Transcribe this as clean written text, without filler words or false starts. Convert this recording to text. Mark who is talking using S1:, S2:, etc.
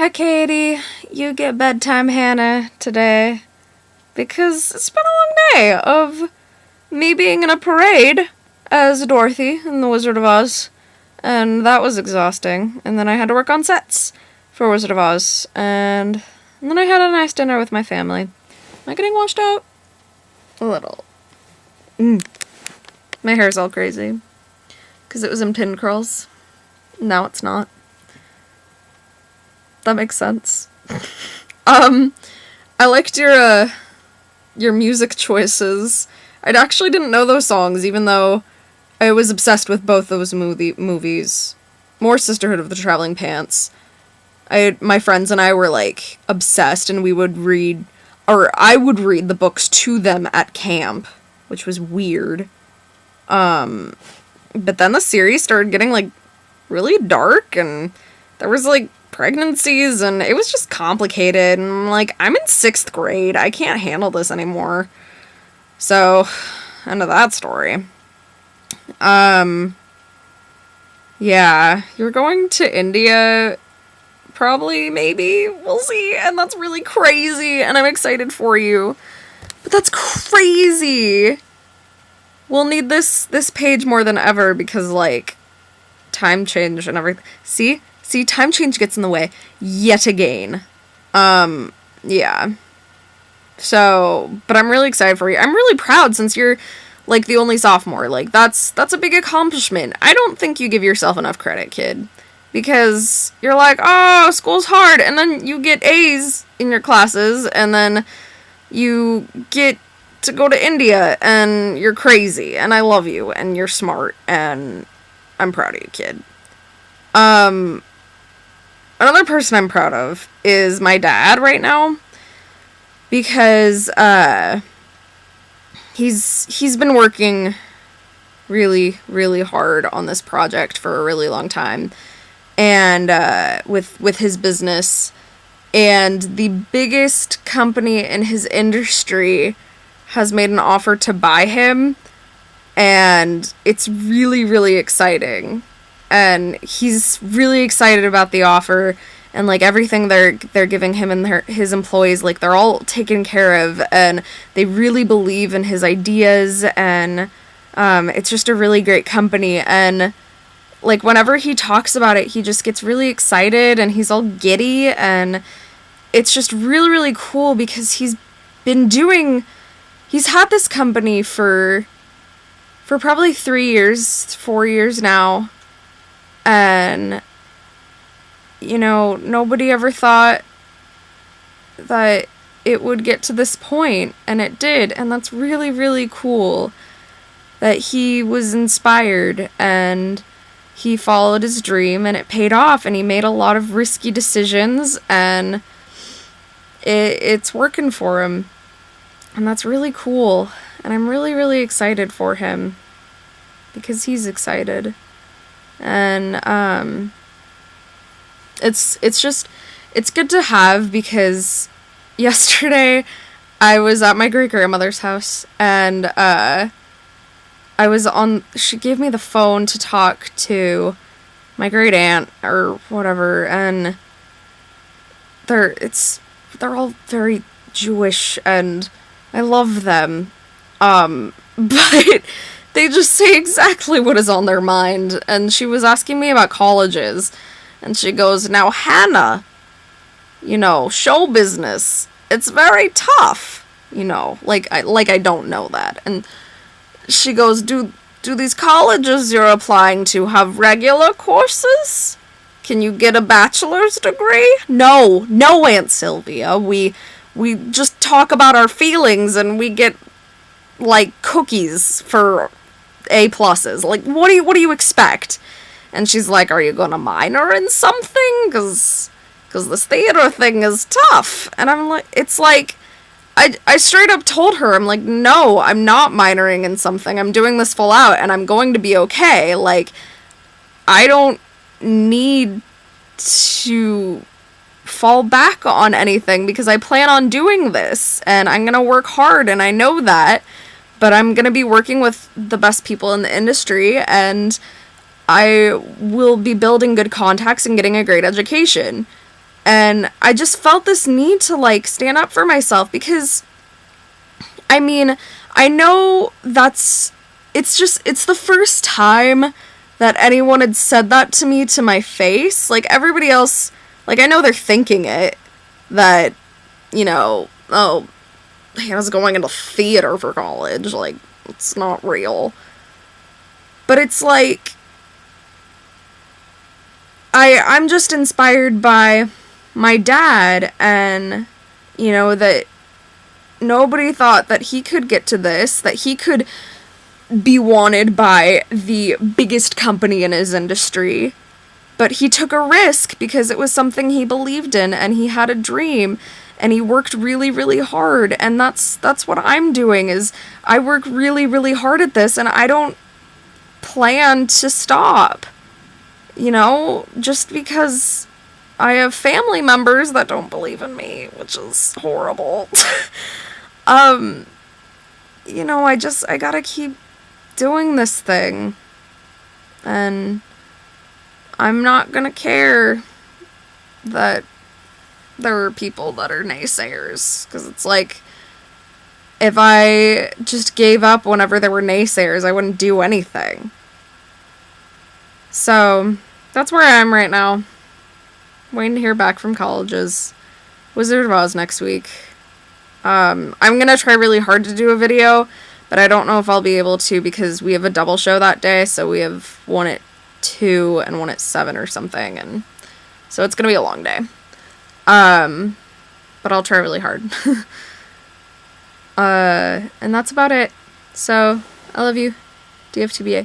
S1: Hi, Katie. You get bedtime, Hannah, today. Because it's been a long day of me being in a parade as Dorothy in The Wizard of Oz. And that was exhausting. And then I had to work on sets for Wizard of Oz. And then I had a nice dinner with my family. Am I getting washed out? A little. My hair's all crazy. Because it was in pin curls. Now it's not. That makes sense. I liked your music choices. I actually didn't know those songs, even though I was obsessed with both those movies. More Sisterhood of the Traveling Pants. My friends and I were, like, obsessed, and we would read, or I would read the books to them at camp, which was weird. But then the series started getting, like, really dark, and there was, like, pregnancies, and it was just complicated, and I'm like, I'm in 6th grade, I can't handle this anymore. So, end of that story. Yeah, you're going to India, probably, maybe, we'll see, and that's really crazy, and I'm excited for you, but that's crazy! We'll need this page more than ever, because, like, time change and everything. See, time change gets in the way yet again. Yeah. So, but I'm really excited for you. I'm really proud since you're, like, the only sophomore. Like, that's a big accomplishment. I don't think you give yourself enough credit, kid. Because you're like, oh, school's hard, and then you get A's in your classes, and then you get to go to India, and you're crazy, and I love you, and you're smart, and I'm proud of you, kid. Another person I'm proud of is my dad right now, because, he's been working really, really hard on this project for a really long time, and, with his business, and the biggest company in his industry has made an offer to buy him, and it's really, really exciting. And he's really excited about the offer, and, like, everything they're giving him and his employees, like, they're all taken care of, and they really believe in his ideas, and it's just a really great company, and, like, whenever he talks about it, he just gets really excited, and he's all giddy, and it's just really, really cool, because he's had this company for probably 3 years, 4 years now. And, you know, nobody ever thought that it would get to this point, and it did, and that's really, really cool that he was inspired, and he followed his dream, and it paid off, and he made a lot of risky decisions, and it's working for him, and that's really cool, and I'm really, really excited for him, because he's excited. And, it's good to have, because yesterday I was at my great-grandmother's house, and, she gave me the phone to talk to my great-aunt, or whatever, and they're all very Jewish, and I love them, but they just say exactly what is on their mind, and she was asking me about colleges, and she goes, now, Hannah, you know, show business, it's very tough, you know, like I don't know that, and she goes, do these colleges you're applying to have regular courses? Can you get a bachelor's degree? No, Aunt Sylvia, we just talk about our feelings, and we get, like, cookies for A+. Like, what do you expect? And she's like, are you gonna minor in something? Cause this theater thing is tough. And I'm like, it's like, I straight up told her, I'm like, no, I'm not minoring in something. I'm doing this full out, and I'm going to be okay. Like, I don't need to fall back on anything, because I plan on doing this, and I'm gonna work hard, and I know that. But I'm going to be working with the best people in the industry, and I will be building good contacts and getting a great education. And I just felt this need to, like, stand up for myself because, I mean, I know it's the first time that anyone had said that to me to my face. Like, everybody else, like, I know they're thinking it, that, you know, oh, Hannah's going into theater for college, like, it's not real. But it's like, I'm just inspired by my dad, and, you know, that nobody thought that he could get to this, that he could be wanted by the biggest company in his industry. But he took a risk because it was something he believed in, and he had a dream, and he worked really, really hard. And that's what I'm doing, is I work really, really hard at this, and I don't plan to stop. You know, just because I have family members that don't believe in me, which is horrible. You know, I gotta keep doing this thing. And I'm not gonna care that there are people that are naysayers. Because it's like, if I just gave up whenever there were naysayers, I wouldn't do anything. So, that's where I am right now. Waiting to hear back from colleges. Wizard of Oz next week. I'm gonna try really hard to do a video, but I don't know if I'll be able to because we have a double show that day, so we have one at 2 and one at 7 or something, and so it's gonna be a long day. But I'll try really hard. And that's about it. So, I love you. DFTBA.